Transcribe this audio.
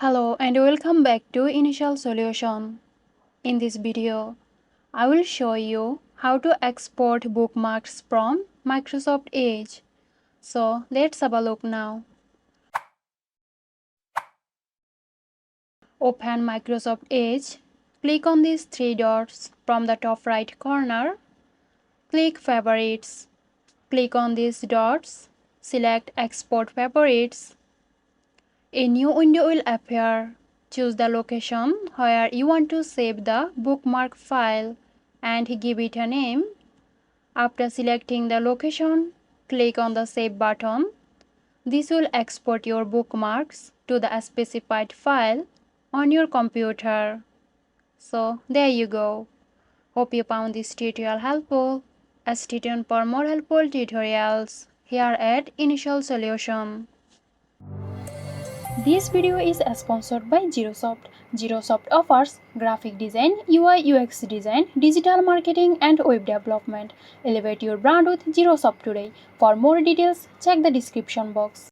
Hello and welcome back to Initial Solution. In this video, I will show you how to export bookmarks from Microsoft Edge. So let's have a look now. Open Microsoft Edge. Click on these three dots from the top right corner. Click Favorites. Click on these dots. Select Export Favorites. A new window will appear. Choose the location where you want to save the bookmark file and give it a name. After selecting the location, click on the Save button. This will export your bookmarks to the specified file on your computer. So there you go. Hope you found this tutorial helpful. Stay tuned for more helpful tutorials here at Initial Solution. This video is sponsored by Girosoft. Girosoft offers graphic design, UI UX design, digital marketing and web development. Elevate your brand with Girosoft today. For more details, check the description box.